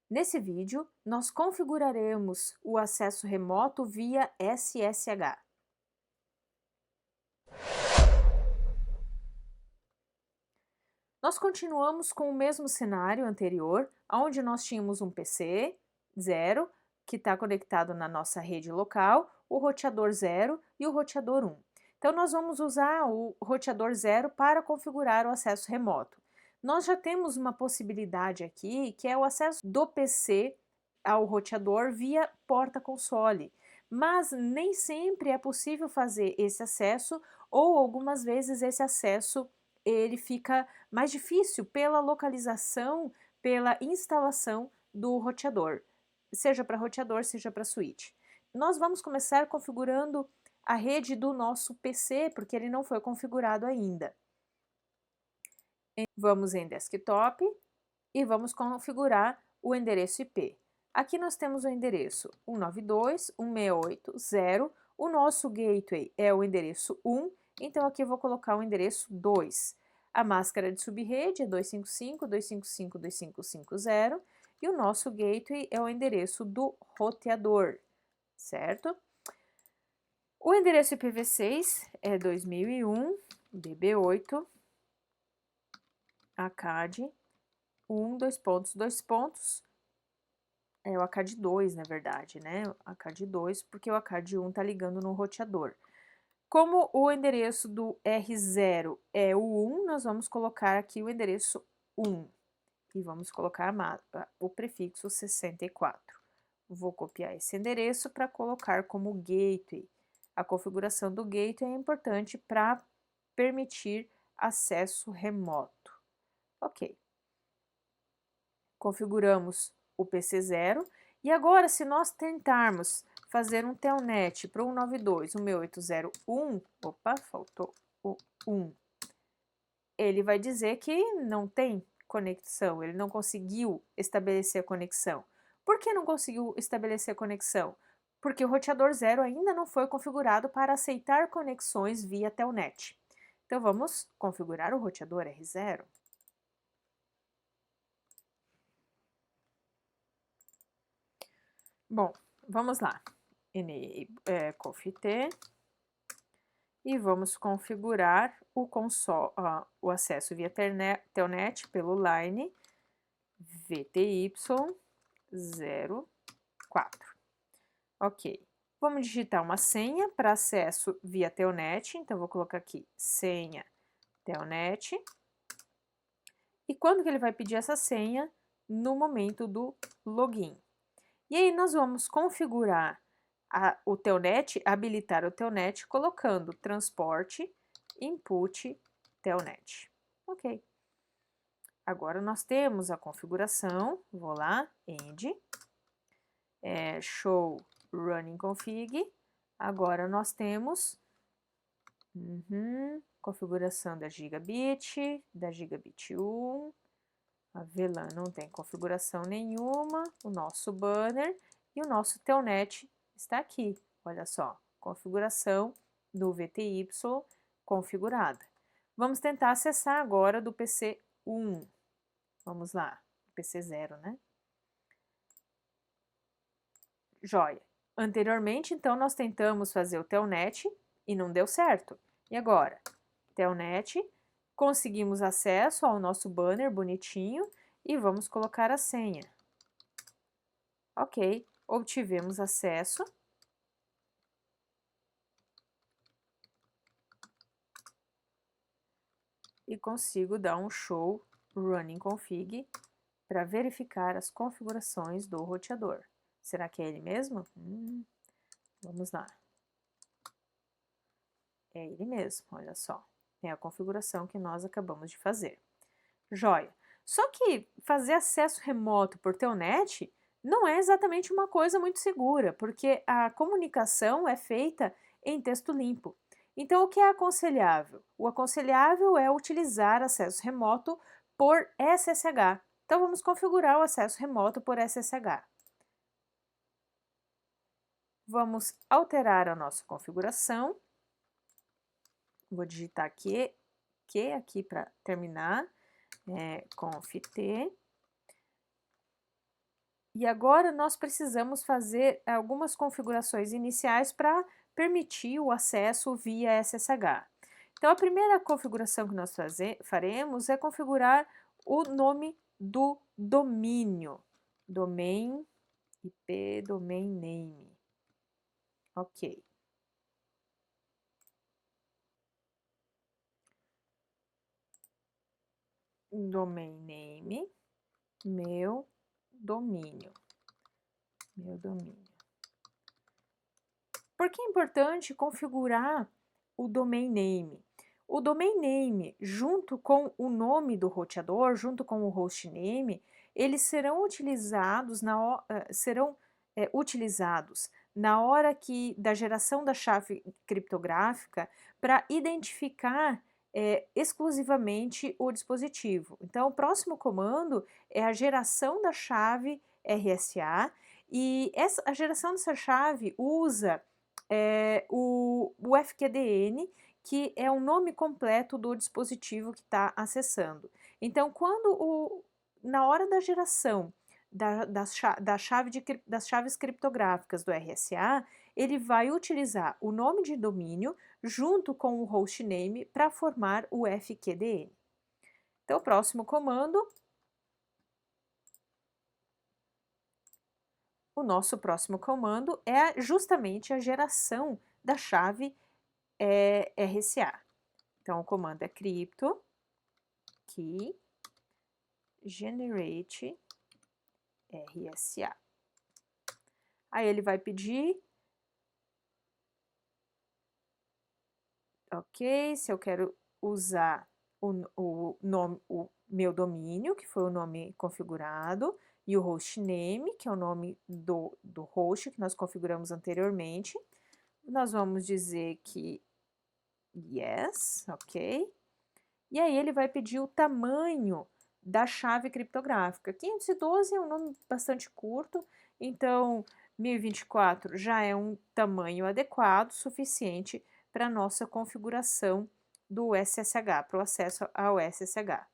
Nesse vídeo, nós configuraremos o acesso remoto via SSH. Nós continuamos com o mesmo cenário anterior, onde nós tínhamos um PC 0, que está conectado na nossa rede local, o roteador 0 e o roteador 1. Então, nós vamos usar o roteador 0 para configurar o acesso remoto. Nós já temos uma possibilidade aqui, que é o acesso do PC ao roteador via porta-console, mas nem sempre é possível fazer esse acesso, ou algumas vezes esse acesso ele fica mais difícil pela localização, pela instalação do roteador, seja para roteador, seja para switch. Nós vamos começar configurando a rede do nosso PC, porque ele não foi configurado ainda. Vamos em desktop e vamos configurar o endereço IP. Aqui nós temos o endereço 192.168.0, o nosso gateway é o endereço 1, então aqui eu vou colocar o endereço 2. A máscara de subrede é 255.255.255.0 e o nosso gateway é o endereço do roteador, certo? O endereço IPv6 é 2001, DB8, ACAD, 1, 2 pontos, é o ACAD 2, na verdade, né? ACAD 2, porque o ACAD 1 está ligando no roteador. Como o endereço do R0 é o 1, nós vamos colocar aqui o endereço 1 e vamos colocar o prefixo 64. Vou copiar esse endereço para colocar como gateway. A configuração do gateway é importante para permitir acesso remoto. Ok. Configuramos o PC 0 e agora, se nós tentarmos fazer um telnet para o 192.168.0.1, opa, faltou o 1, ele vai dizer que não tem conexão, ele não conseguiu estabelecer a conexão. Por que não conseguiu estabelecer a conexão? Porque o roteador 0 ainda não foi configurado para aceitar conexões via telnet. Então, vamos configurar o roteador R0. Bom, vamos lá. Conft e vamos configurar o console, o acesso via telnet pelo line VTY04. Ok. Vamos digitar uma senha para acesso via telnet, então vou colocar aqui senha telnet. E quando que ele vai pedir essa senha? No momento do login. E aí nós vamos configurar o telnet, habilitar o telnet colocando transporte input telnet. Ok. Agora nós temos a configuração, vou lá, end, show running config. Agora nós temos configuração da gigabit 1. A VLAN não tem configuração nenhuma, o nosso banner e o nosso telnet está aqui. Olha só, configuração do VTY configurada. Vamos tentar acessar agora do PC 1. Vamos lá, PC 0, né? Joia. Anteriormente, então, nós tentamos fazer o telnet e não deu certo. E agora? Telnet, conseguimos acesso ao nosso banner bonitinho e vamos colocar a senha. Ok, obtivemos acesso. E consigo dar um show running config para verificar as configurações do roteador. Será que é ele mesmo? Vamos lá. É ele mesmo, olha só. É a configuração que nós acabamos de fazer. Joia. Só que fazer acesso remoto por telnet não é exatamente uma coisa muito segura, porque a comunicação é feita em texto limpo. Então, o que é aconselhável? O aconselhável é utilizar acesso remoto por SSH. Então, vamos configurar o acesso remoto por SSH. Vamos alterar a nossa configuração. Vou digitar aqui para terminar. Conft E agora nós precisamos fazer algumas configurações iniciais para permitir o acesso via SSH. Então, a primeira configuração que nós faremos é configurar o nome do domínio. Domain, IP, domain name. Ok. Domain name, meu domínio. Meu domínio. Por que é importante configurar o domain name? O domain name, junto com o nome do roteador, junto com o hostname, eles serão utilizados na hora da geração da chave criptográfica para identificar exclusivamente o dispositivo. Então, o próximo comando é a geração da chave RSA e a geração dessa chave usa o FQDN, que é o nome completo do dispositivo que está acessando. Então, na hora da geração das chaves criptográficas do RSA, ele vai utilizar o nome de domínio junto com o hostname para formar o FQDN. Então, o próximo comando, o nosso próximo comando é justamente a geração da chave RSA. Então, o comando é crypto key generate RSA. Aí ele vai pedir, ok, se eu quero usar o meu domínio, que foi o nome configurado, e o hostname, que é o nome do host que nós configuramos anteriormente. Nós vamos dizer que yes, ok. E aí ele vai pedir o tamanho da chave criptográfica. 512 é um nome bastante curto, então 1024 já é um tamanho adequado, suficiente para a nossa configuração do SSH, para o acesso ao SSH.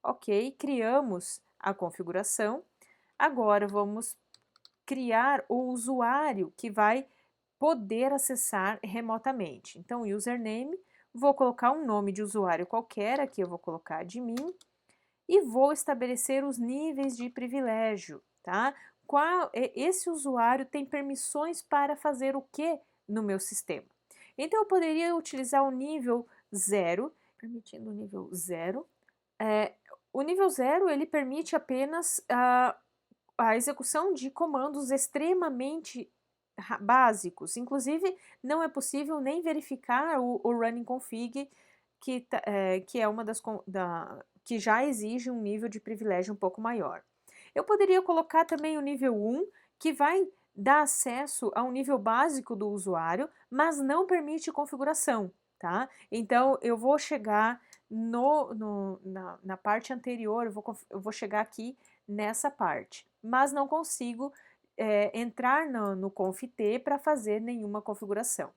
Ok, criamos a configuração. Agora vamos criar o usuário que vai poder acessar remotamente. Então, username, vou colocar um nome de usuário qualquer, aqui eu vou colocar admin, e vou estabelecer os níveis de privilégio, tá? Esse usuário tem permissões para fazer o que no meu sistema? Então, eu poderia utilizar o nível 0, permitindo o nível 0. O nível 0, ele permite apenas a execução de comandos extremamente básicos. Inclusive, não é possível nem verificar o running config, que é uma que já exige um nível de privilégio um pouco maior. Eu poderia colocar também o nível 1, que vai dar acesso ao nível básico do usuário, mas não permite configuração, tá? Então, eu vou chegar na parte anterior, eu vou chegar aqui nessa parte, mas não consigo entrar no conft para fazer nenhuma configuração.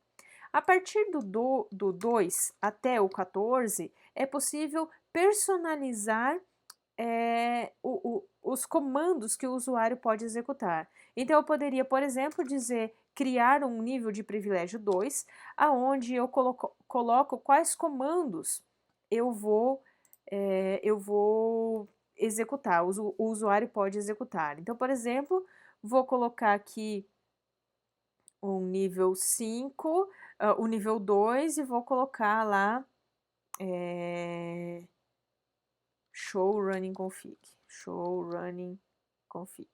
A partir do 2 até o 14, é possível personalizar os comandos que o usuário pode executar. Então, eu poderia, por exemplo, dizer criar um nível de privilégio 2, aonde eu coloco quais comandos eu vou executar, o usuário pode executar. Então, por exemplo, vou colocar aqui um nível 5, o nível 2 e vou colocar lá show running config. Show running config.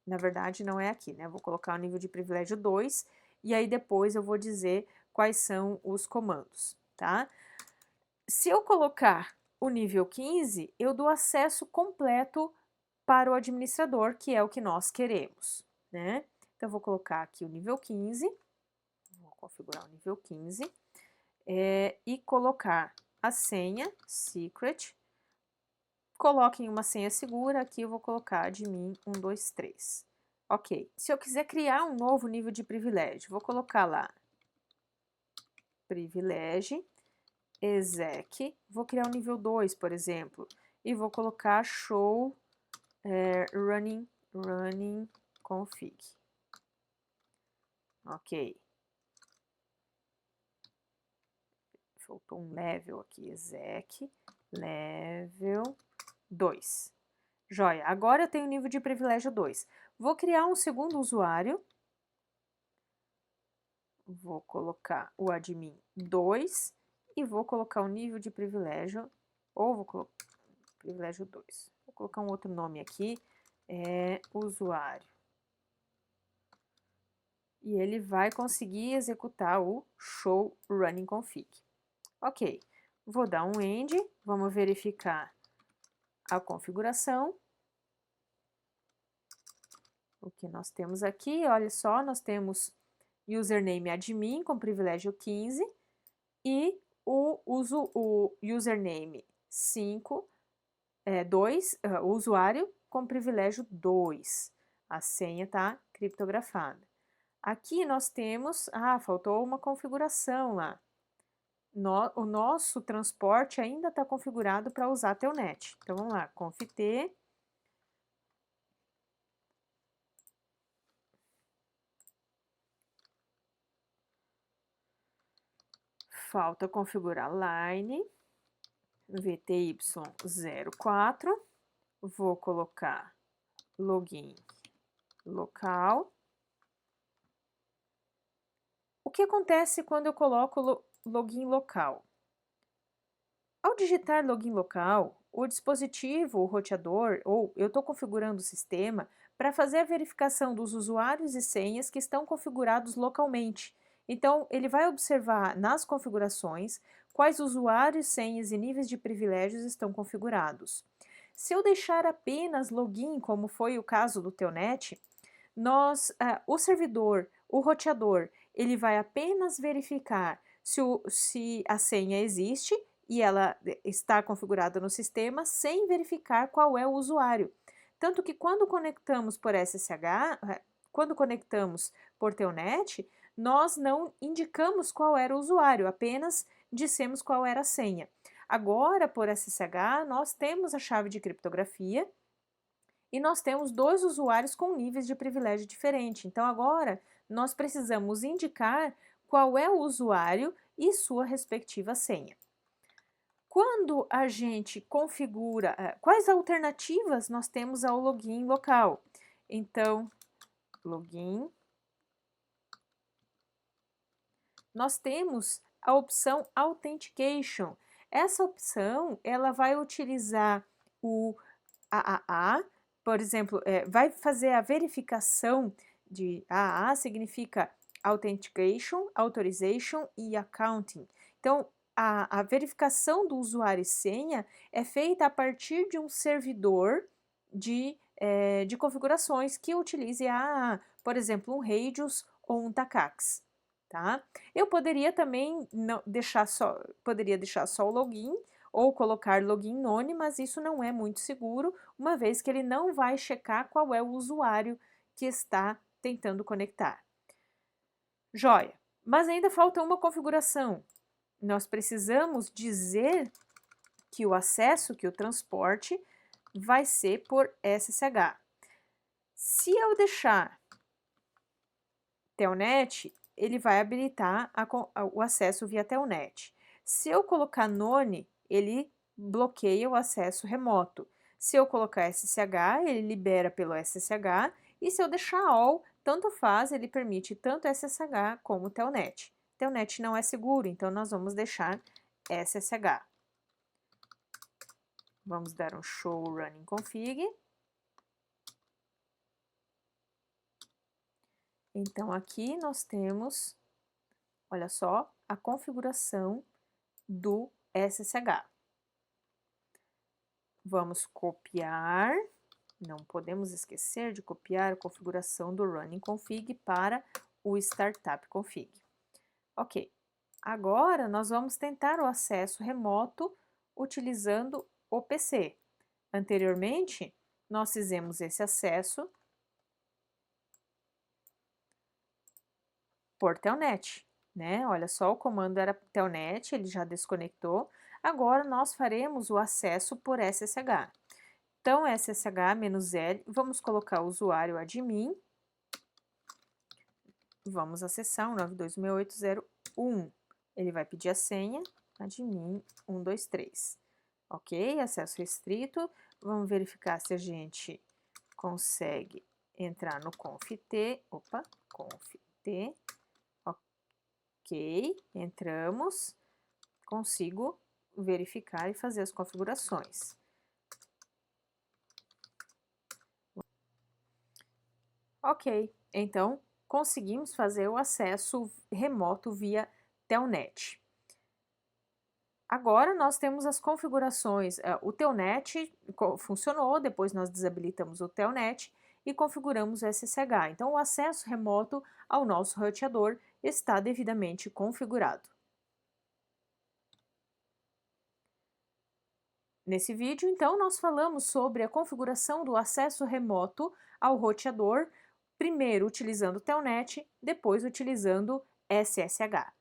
Na verdade, não é aqui, né? Vou colocar o nível de privilégio 2 e aí depois eu vou dizer quais são os comandos, tá? Se eu colocar o nível 15, eu dou acesso completo para o administrador, que é o que nós queremos, né? Então, eu vou colocar aqui o nível 15, vou configurar o nível 15, e colocar a senha, secret, coloquem uma senha segura, aqui eu vou colocar admin 123. Ok, se eu quiser criar um novo nível de privilégio, vou colocar lá, privilege, exec, vou criar um nível 2, por exemplo, e vou colocar show running running config. Ok. Faltou um level aqui, exec, level 2. Joia, agora eu tenho nível de privilégio 2. Vou criar um segundo usuário. Vou colocar o admin 2 e vou colocar o nível de privilégio, ou vou colocar privilégio 2. Vou colocar um outro nome aqui, usuário. E ele vai conseguir executar o show running config. Ok, vou dar um end, vamos verificar a configuração. O que nós temos aqui, olha só, nós temos username admin com privilégio 15 e o username 5, 2, o usuário com privilégio 2. A senha está criptografada. Aqui nós temos, faltou uma configuração lá. O nosso transporte ainda está configurado para usar Telnet. Então vamos lá, conft-t. Falta configurar line VTY04. Vou colocar login local. O que acontece quando eu coloco login local? Ao digitar login local, o dispositivo, o roteador, ou eu estou configurando o sistema para fazer a verificação dos usuários e senhas que estão configurados localmente. Então, ele vai observar nas configurações quais usuários, senhas e níveis de privilégios estão configurados. Se eu deixar apenas login, como foi o caso do Telnet, o servidor, o roteador, ele vai apenas verificar se a senha existe e ela está configurada no sistema sem verificar qual é o usuário. Tanto que quando conectamos por SSH, quando conectamos por Telnet, nós não indicamos qual era o usuário, apenas dissemos qual era a senha. Agora, por SSH, nós temos a chave de criptografia e nós temos dois usuários com níveis de privilégio diferentes. Então, agora, nós precisamos indicar qual é o usuário e sua respectiva senha. Quando a gente configura, quais alternativas nós temos ao login local? Então, login, nós temos a opção Authentication. Essa opção, ela vai utilizar o AAA, por exemplo, vai fazer a verificação de AAA, significa Authentication, Authorization e Accounting. Então, a verificação do usuário e senha é feita a partir de um servidor de configurações que utilize AAA, por exemplo, um Radius ou um Tacax. Tá? Eu poderia também deixar só o login ou colocar login none, mas isso não é muito seguro, uma vez que ele não vai checar qual é o usuário que está tentando conectar. Joia, mas ainda falta uma configuração. Nós precisamos dizer que o acesso, que o transporte, vai ser por SSH. Se eu deixar Telnet, ele vai habilitar o acesso via Telnet. Se eu colocar none, ele bloqueia o acesso remoto. Se eu colocar SSH, ele libera pelo SSH. E se eu deixar all, tanto faz, ele permite tanto SSH como Telnet. Telnet não é seguro, então nós vamos deixar SSH. Vamos dar um show running config. Então, aqui nós temos, olha só, a configuração do SSH. Vamos copiar, não podemos esquecer de copiar a configuração do running config para o startup config. Ok, agora nós vamos tentar o acesso remoto utilizando o PC. Anteriormente, nós fizemos esse acesso por Telnet, né? Olha só, o comando era Telnet, ele já desconectou. Agora nós faremos o acesso por SSH. Então, SSH-L, vamos colocar o usuário admin, vamos acessar o 92.168.0.1. Ele vai pedir a senha, admin 123. Ok, acesso restrito. Vamos verificar se a gente consegue entrar no conft. Opa, conft. Ok, entramos. Consigo verificar e fazer as configurações. Ok, então conseguimos fazer o acesso remoto via Telnet. Agora nós temos as configurações, o Telnet funcionou, depois nós desabilitamos o Telnet e configuramos o SSH. Então o acesso remoto ao nosso roteador está devidamente configurado. Nesse vídeo, então, nós falamos sobre a configuração do acesso remoto ao roteador, primeiro utilizando o Telnet, depois utilizando SSH.